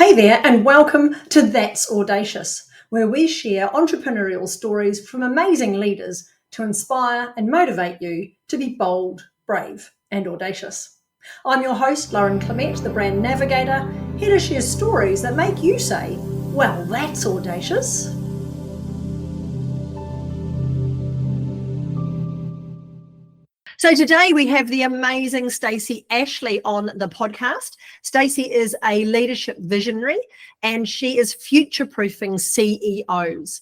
Hey there, and welcome to That's Audacious, where we share entrepreneurial stories from amazing leaders to inspire and motivate you to be bold, brave, and audacious. I'm your host, Lauren Clement, the brand navigator, here to share stories that make you say, well, that's audacious. So today we have the amazing Stacey Ashley on the podcast. Stacey is a leadership visionary and she is future-proofing CEOs.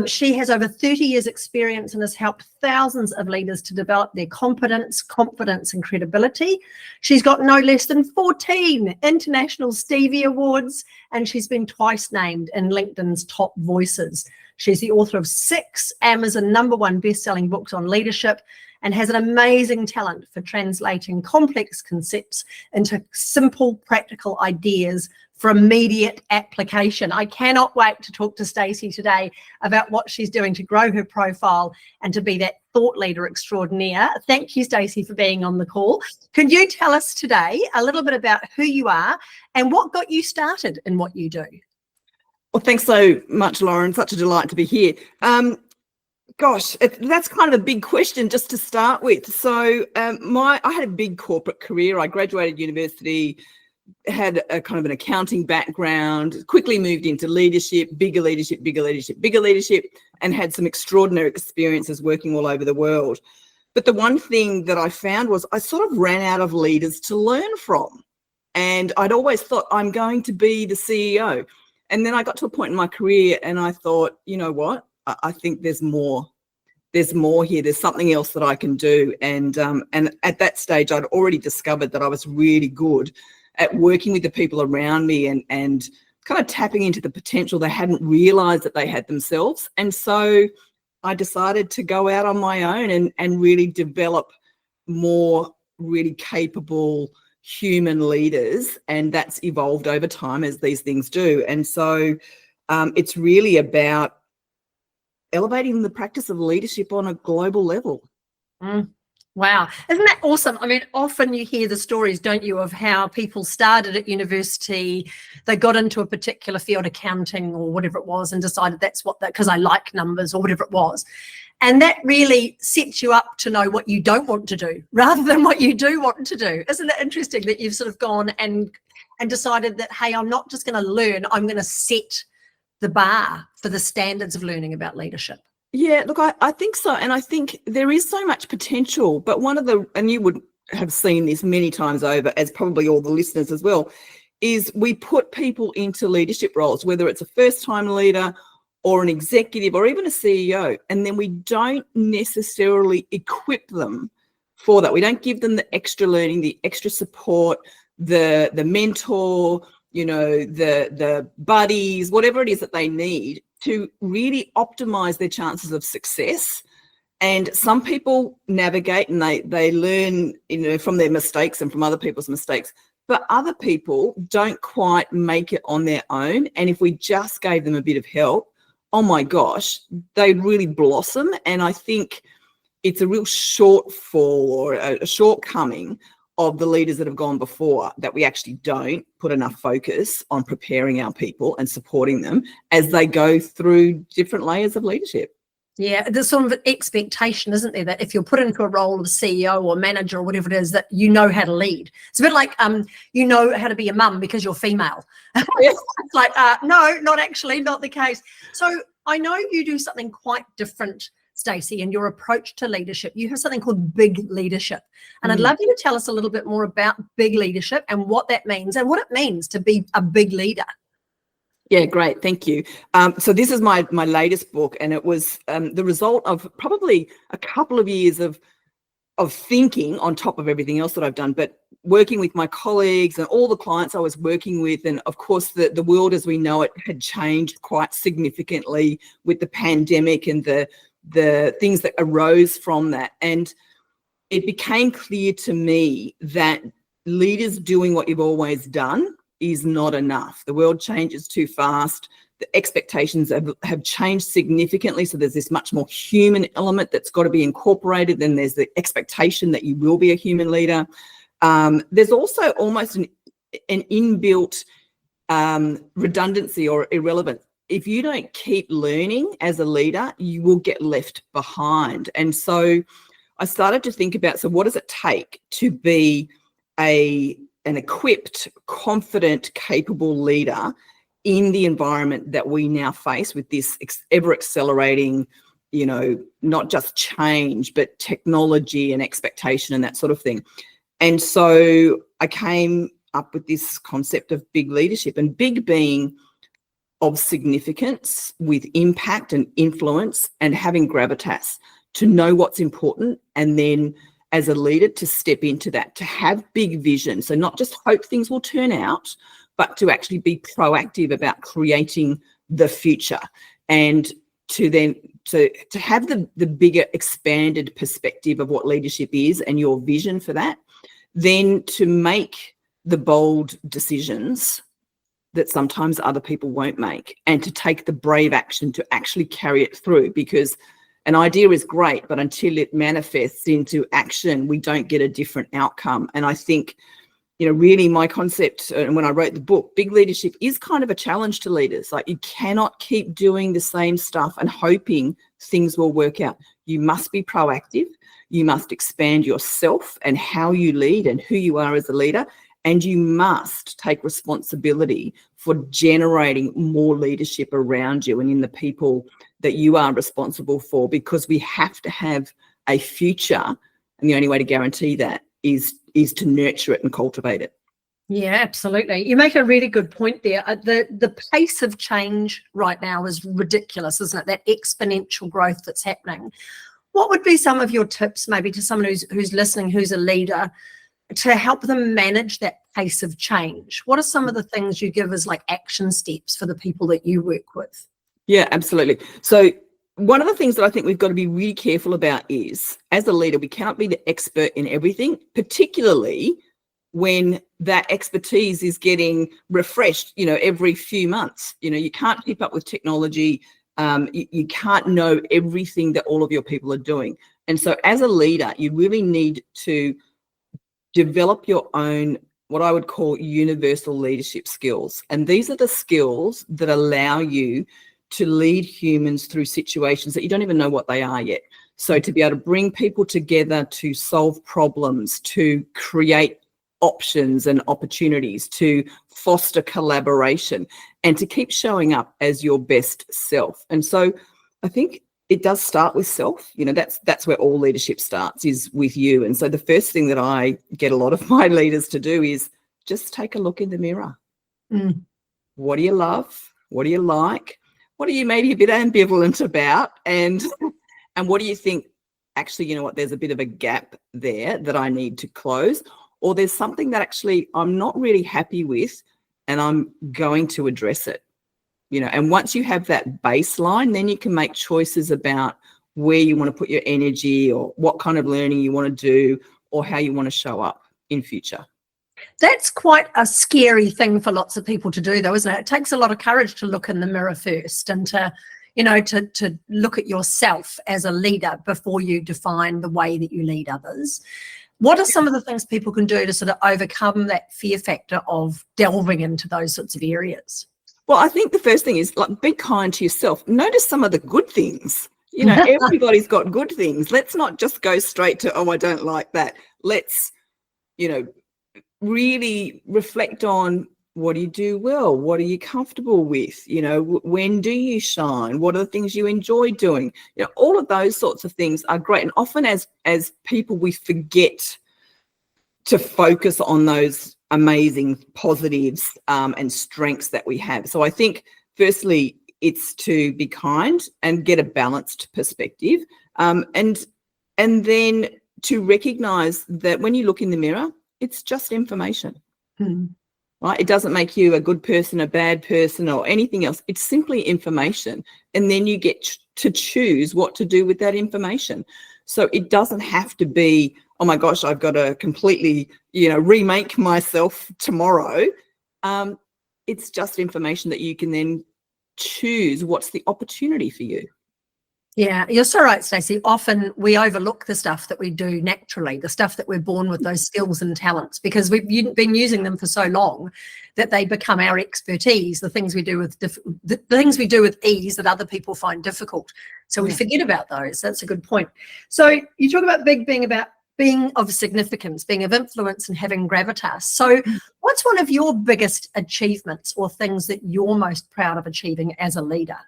She has over 30 years experience and has helped thousands of leaders to develop their competence, confidence, and credibility. She's got no less than 14 International Stevie Awards, and she's been twice named in LinkedIn's top voices. She's the author of 6 Amazon #1 best-selling books on leadership and has an amazing talent for translating complex concepts into simple, practical ideas for immediate application. I cannot wait to talk to Stacey today about what she's doing to grow her profile and to be that thought leader extraordinaire. Thank you, Stacey, for being on the call. Could you tell us today a little bit about who you are and what got you started in what you do? Well, thanks so much, Lauren. Such a delight to be here. That's kind of a big question just to start with. So I had a big corporate career. I graduated university, had a kind of an accounting background, quickly moved into leadership, bigger leadership, and had some extraordinary experiences working all over the world. But the one thing that I found was I sort of ran out of leaders to learn from. And I'd always thought I'm going to be the CEO. And then I got to a point in my career and I thought, you know what? I think there's more. There's more here. There's something else that I can do. And at that stage, I'd already discovered that I was really good at working with the people around me and kind of tapping into the potential they hadn't realized that they had themselves. And so I decided to go out on my own and really develop more really capable human leaders. And that's evolved over time, as these things do. And so it's really about elevating the practice of leadership on a global level. Wow. Isn't that awesome? I mean, often you hear the stories, don't you, of how people started at university, they got into a particular field, accounting or whatever it was, and decided that's what that, because I like numbers or whatever it was. And that really sets you up to know what you don't want to do rather than what you do want to do. Isn't it interesting that you've sort of gone and decided that, hey, I'm not just going to learn, I'm going to set the bar for the standards of learning about leadership? Yeah, look, I think so. And I think there is so much potential, but and you would have seen this many times over, as probably all the listeners as well, is we put people into leadership roles, whether it's a first-time leader or an executive or even a CEO, and then we don't necessarily equip them for that. We don't give them the extra learning, the extra support, the mentor, the buddies, whatever it is that they need to really optimize their chances of success. And some people navigate and they learn, from their mistakes and from other people's mistakes, but other people don't quite make it on their own. And if we just gave them a bit of help, oh my gosh, they'd really blossom. And I think it's a real shortfall or a shortcoming of the leaders that have gone before, that we actually don't put enough focus on preparing our people and supporting them as they go through different layers of leadership. Yeah, there's sort of an expectation, isn't there, that if you're put into a role of CEO or manager or whatever it is, that you know how to lead. It's a bit like you know how to be a mum because you're female. It's like, no, not actually, not the case. So I know you do something quite different, Stacey, in your approach to leadership. You have something called big leadership. And I'd love you to tell us a little bit more about big leadership and what that means and what it means to be a big leader. Yeah, great. Thank you. So this is my latest book, and it was the result of probably a couple of years of thinking on top of everything else that I've done, but working with my colleagues and all the clients I was working with. And of course, the world as we know it had changed quite significantly with the pandemic and the things that arose from that. And it became clear to me that leaders doing what you've always done is not enough. The world changes too fast. The expectations have changed significantly. So there's this much more human element that's got to be incorporated. Then there's the expectation that you will be a human leader. There's also almost an inbuilt redundancy or irrelevance. If you don't keep learning as a leader, you will get left behind. And so I started to think about, so what does it take to be an equipped, confident, capable leader in the environment that we now face with this ever accelerating, not just change, but technology and expectation and that sort of thing. And so I came up with this concept of big leadership, and big being of significance with impact and influence, and having gravitas to know what's important, and then as a leader to step into that, to have big vision. So not just hope things will turn out, but to actually be proactive about creating the future, and to then to have the bigger expanded perspective of what leadership is and your vision for that, then to make the bold decisions that sometimes other people won't make, and to take the brave action to actually carry it through, because an idea is great, but until it manifests into action, we don't get a different outcome. And I think, really my concept, and when I wrote the book, big leadership is kind of a challenge to leaders. Like, you cannot keep doing the same stuff and hoping things will work out. You must be proactive. You must expand yourself and how you lead and who you are as a leader. And you must take responsibility for generating more leadership around you and in the people that you are responsible for, because we have to have a future. And the only way to guarantee that is to nurture it and cultivate it. Yeah, absolutely. You make a really good point there. The pace of change right now is ridiculous, isn't it? That exponential growth that's happening. What would be some of your tips maybe to someone who's listening, who's a leader, to help them manage that pace of change? What are some of the things you give as like action steps for the people that you work with? Yeah, absolutely. So one of the things that I think we've got to be really careful about is, as a leader, we cannot be the expert in everything, particularly when that expertise is getting refreshed, every few months. You can't keep up with technology. You can't know everything that all of your people are doing. And so as a leader, you really need to develop your own, what I would call, universal leadership skills. And these are the skills that allow you to lead humans through situations that you don't even know what they are yet. So to be able to bring people together to solve problems, to create options and opportunities, to foster collaboration, and to keep showing up as your best self. And so I think it does start with self. That's where all leadership starts, is with you. And so the first thing that I get a lot of my leaders to do is just take a look in the mirror. What do you love? What do you like? What are you maybe a bit ambivalent about? And what do you think, actually, there's a bit of a gap there that I need to close, or there's something that actually I'm not really happy with and I'm going to address it. And once you have that baseline, then you can make choices about where you want to put your energy, or what kind of learning you want to do, or how you want to show up in future. That's quite a scary thing for lots of people to do, though, isn't it? It takes a lot of courage to look in the mirror first, and to look at yourself as a leader before you define the way that you lead others. What are some of the things people can do to sort of overcome that fear factor of delving into those sorts of areas? Well, I think the first thing is, be kind to yourself. Notice some of the good things. Everybody's got good things. Let's not just go straight to, I don't like that. Let's, really reflect on, what do you do well? What are you comfortable with? When do you shine? What are the things you enjoy doing? All of those sorts of things are great. And often as people, we forget to focus on those amazing positives and strengths that we have. So I think, firstly, it's to be kind and get a balanced perspective, and then to recognize that when you look in the mirror, it's just information. Right? It doesn't make you a good person, a bad person, or anything else. It's simply information. And then you get to choose what to do with that information. So it doesn't have to be, oh my gosh, I've got to completely, remake myself tomorrow. It's just information that you can then choose what's the opportunity for you. Yeah, you're so right, Stacey. Often we overlook the stuff that we do naturally, the stuff that we're born with, those skills and talents, because we've been using them for so long that they become our expertise. The things we do with the things we do with ease that other people find difficult. So we forget about those. That's a good point. So you talk about being of significance, being of influence, and having gravitas. So what's one of your biggest achievements or things that you're most proud of achieving as a leader?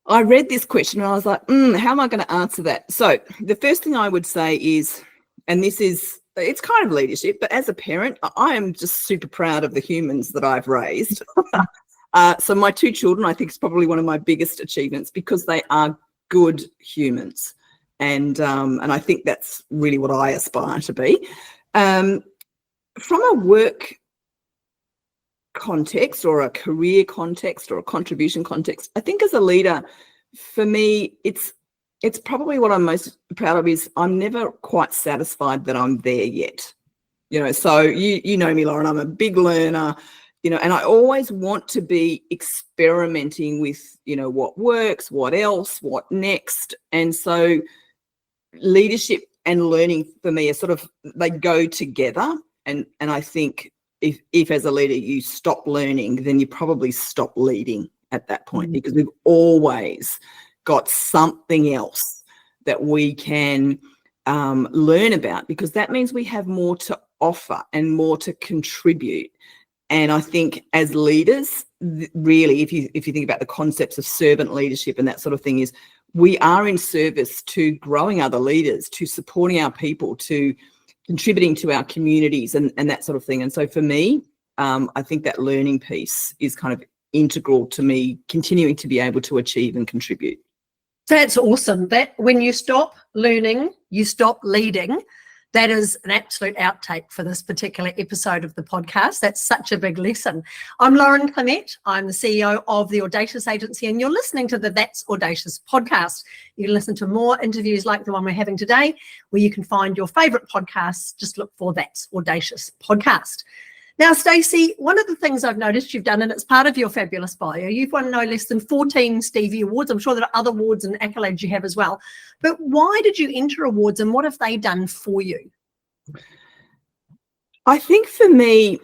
I read this question and I was like, how am I going to answer that? So the first thing I would say is, and it's kind of leadership, but as a parent, I am just super proud of the humans that I've raised. So my 2 children, I think, is probably one of my biggest achievements because they are good humans. And I think that's really what I aspire to be. From a work context or a career context or a contribution context, I think as a leader, for me, it's probably what I'm most proud of is I'm never quite satisfied that I'm there yet. So you know me, Lauren, I'm a big learner, and I always want to be experimenting with, what works, what else, what next. And so leadership and learning for me are sort of, they go together. And I think if as a leader you stop learning, then you probably stop leading at that point, because we've always got something else that we can learn about, because that means we have more to offer and more to contribute. And I think as leaders, really, if you think about the concepts of servant leadership and that sort of thing, is we are in service to growing other leaders, to supporting our people, to contributing to our communities and that sort of thing. And so for me, I think that learning piece is kind of integral to me continuing to be able to achieve and contribute. That's awesome. That when you stop learning, you stop leading. That is an absolute outtake for this particular episode of the podcast. That's such a big lesson. I'm Lauren Clement. I'm the CEO of the Audacious Agency, and you're listening to the That's Audacious podcast. You can listen to more interviews like the one we're having today, where you can find your favorite podcasts. Just look for That's Audacious podcast. Now, Stacey, one of the things I've noticed you've done, and it's part of your fabulous bio, you've won no less than 14 Stevie Awards. I'm sure there are other awards and accolades you have as well. But why did you enter awards, and what have they done for you? I think for me,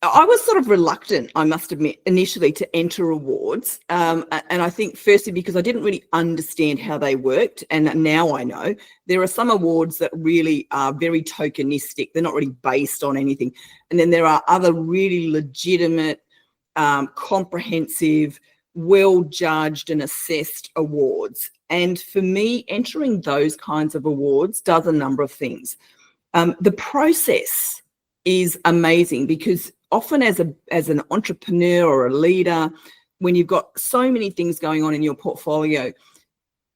I was sort of reluctant, I must admit, initially to enter awards. And I think firstly because I didn't really understand how they worked. And now I know there are some awards that really are very tokenistic. They're not really based on anything. And then there are other really legitimate, comprehensive, well-judged and assessed awards. And for me, entering those kinds of awards does a number of things. The process is amazing because often as an entrepreneur or a leader, when you've got so many things going on in your portfolio,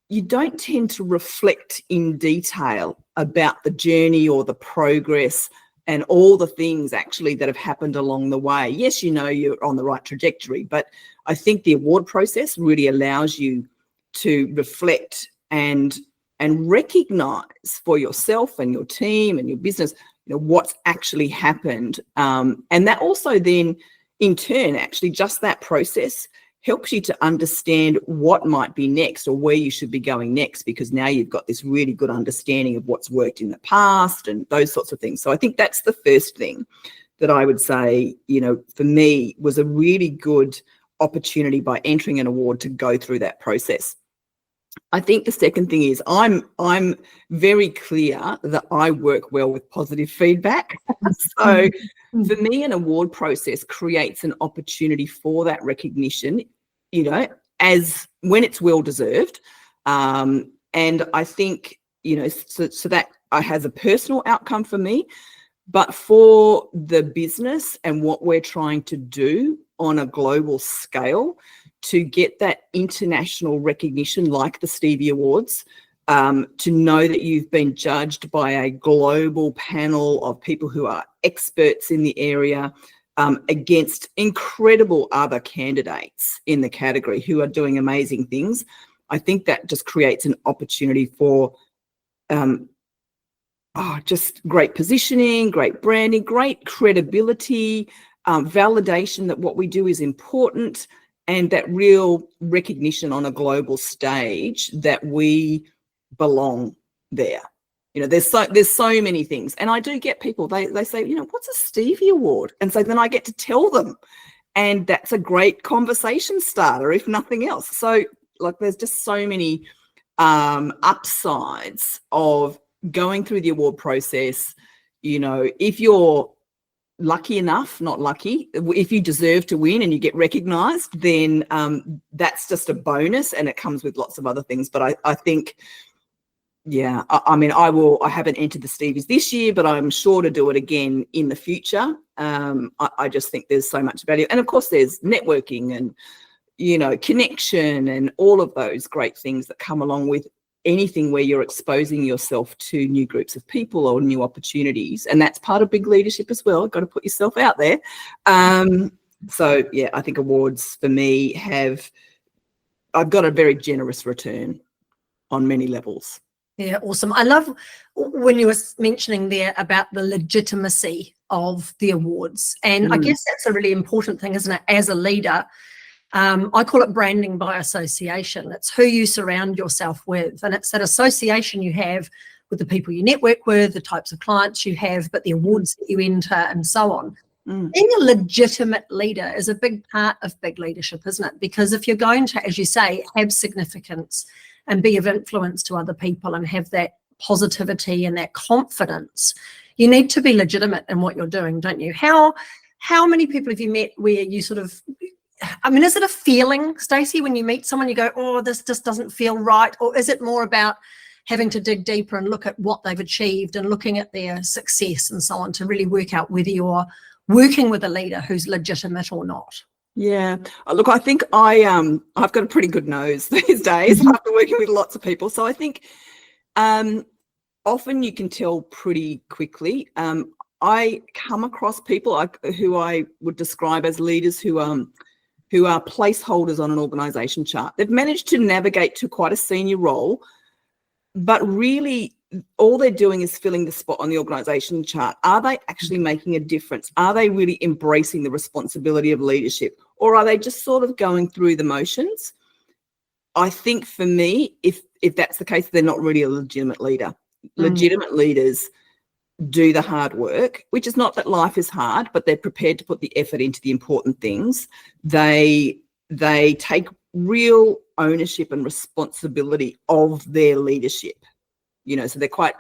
you don't tend to reflect in detail about the journey or the progress and all the things actually that have happened along the way. Yes, you're on the right trajectory, but I think the award process really allows you to reflect and recognize for yourself and your team and your business what's actually happened. And that also then, in turn, actually just that process helps you to understand what might be next or where you should be going next, because now you've got this really good understanding of what's worked in the past and those sorts of things. So I think that's the first thing that I would say, for me was a really good opportunity by entering an award to go through that process. I think the second thing is I'm very clear that I work well with positive feedback. So for me, an award process creates an opportunity for that recognition, as when it's well deserved. And I think, so that has a personal outcome for me, but for the business and what we're trying to do on a global scale, to get that international recognition like the Stevie Awards, to know that you've been judged by a global panel of people who are experts in the area, against incredible other candidates in the category who are doing amazing things. I think that just creates an opportunity for just great positioning, great branding, great credibility, validation that what we do is important. and that real recognition on a global stage that we belong there. There's so many things. And I do get people, they say, what's a Stevie Award? And so then I get to tell them. And that's a great conversation starter, if nothing else. So there's just so many upsides of going through the award process. If you're lucky enough, not lucky, if you deserve to win and you get recognized, then that's just a bonus, and it comes with lots of other things. But I think, yeah, I haven't entered the Stevies this year, but I'm sure to do it again in the future. I just think there's so much value. And of course there's networking and, connection and all of those great things that come along with anything where you're exposing yourself to new groups of people or new opportunities. And that's part of big leadership as well. Got to put yourself out there. So yeah, I think awards for me I've got a very generous return on many levels. Yeah, awesome. I love when you were mentioning there about the legitimacy of the awards. And I guess that's a really important thing, isn't it? As a leader, I call it branding by association. It's who you surround yourself with. And it's that association you have with the people you network with, the types of clients you have, but the awards that you enter and so on. Being a legitimate leader is a big part of big leadership, isn't it? Because if you're going to, as you say, have significance and be of influence to other people and have that positivity and that confidence, you need to be legitimate in what you're doing, don't you? How many people have you met where you sort of, is it a feeling, Stacey, when you meet someone, you go, oh, this just doesn't feel right? Or is it more about having to dig deeper and look at what they've achieved and looking at their success and so on to really work out whether you're working with a leader who's legitimate or not? Yeah, look, I think I've got a pretty good nose these days after working with lots of people. So I think often you can tell pretty quickly. I come across people who I would describe as leaders who are placeholders on an organisation chart. They've managed to navigate to quite a senior role, but really all they're doing is filling the spot on the organisation chart. Are they actually making a difference? Are they really embracing the responsibility of leadership? Or are they just sort of going through the motions? I think for me, if that's the case, they're not really a legitimate leader. Legitimate leaders do the hard work, which is not that life is hard, but they're prepared to put the effort into the important things. They take real ownership and responsibility of their leadership. So they're quite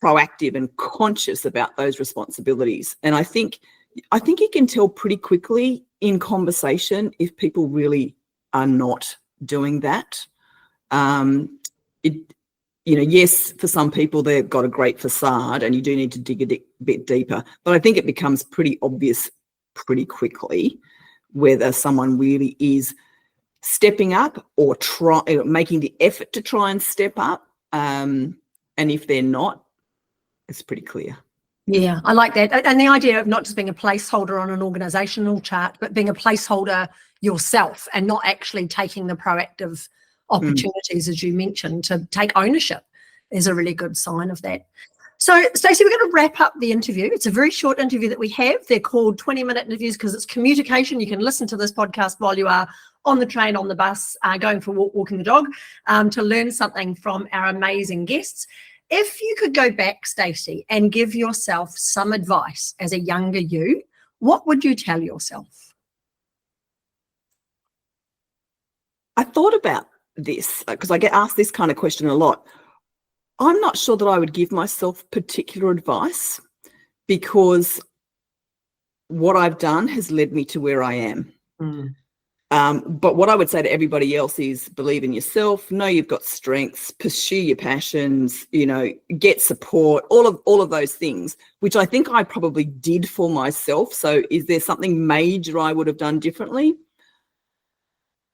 proactive and conscious about those responsibilities. And I think you can tell pretty quickly in conversation if people really are not doing that. Yes, for some people they've got a great facade and you do need to dig a bit deeper. But I think it becomes pretty obvious pretty quickly whether someone really is stepping up or making the effort to try and step up. And if they're not, it's pretty clear. Yeah, I like that. And the idea of not just being a placeholder on an organisational chart, but being a placeholder yourself and not actually taking the proactive opportunities, as you mentioned, to take ownership is a really good sign of that. So, Stacey, we're going to wrap up the interview. It's a very short interview that we have. They're called 20-minute interviews because it's communication. You can listen to this podcast while you are on the train, on the bus, going for a walk, walking the dog, to learn something from our amazing guests. If you could go back, Stacey, and give yourself some advice as a younger you, what would you tell yourself? I thought about this because I get asked this kind of question a lot. I'm not sure that I would give myself particular advice because what I've done has led me to where I am. But what I would say to everybody else is believe in yourself, know you've got strengths, pursue your passions, get support, all of those things, which I think I probably did for myself. So is there something major I would have done differently?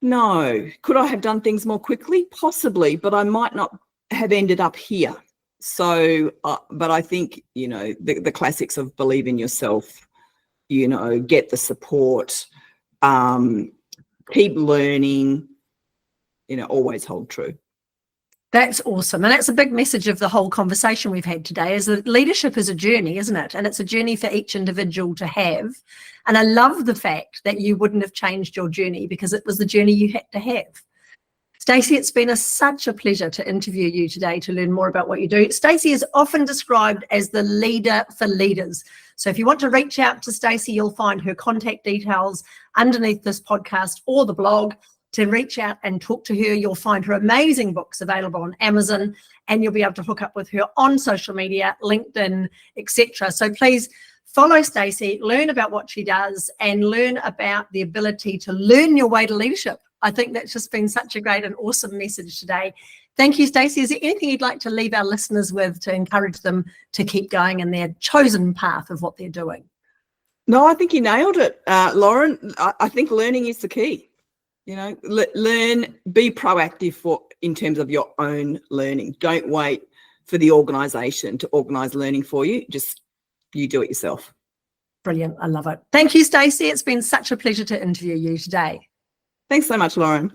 No. Could I have done things more quickly? Possibly, but I might not have ended up here. So, but I think, the classics of believe in yourself, get the support, keep learning, always hold true. That's awesome. And that's a big message of the whole conversation we've had today, is that leadership is a journey, isn't it? And it's a journey for each individual to have. And I love the fact that you wouldn't have changed your journey because it was the journey you had to have. Stacey, it's been such a pleasure to interview you today to learn more about what you do. Stacey is often described as the leader for leaders. So if you want to reach out to Stacey, you'll find her contact details underneath this podcast or the blog to reach out and talk to her. You'll find her amazing books available on Amazon, and you'll be able to hook up with her on social media, LinkedIn, etc. So please follow Stacey, learn about what she does, and learn about the ability to learn your way to leadership. I think that's just been such a great and awesome message today. Thank you, Stacey. Is there anything you'd like to leave our listeners with to encourage them to keep going in their chosen path of what they're doing? No, I think you nailed it, Lauren. I think learning is the key. You know, learn, be proactive in terms of your own learning. Don't wait for the organisation to organise learning for you. Just you do it yourself. Brilliant. I love it. Thank you, Stacey. It's been such a pleasure to interview you today. Thanks so much, Lauren.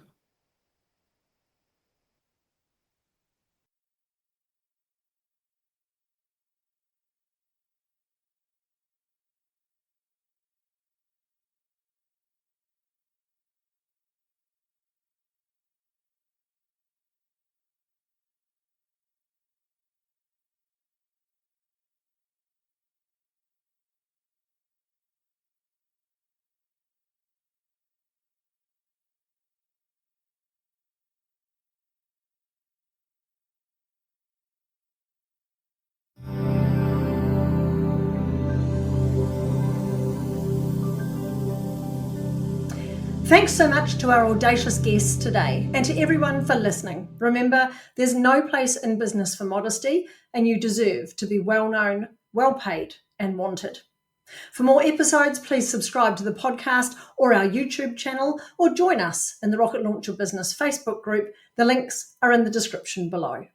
Thanks so much to our audacious guests today and to everyone for listening. Remember, there's no place in business for modesty, and you deserve to be well known, well paid, and wanted. For more episodes, please subscribe to the podcast or our YouTube channel, or join us in the Rocket Launch Your Business Facebook group. The links are in the description below.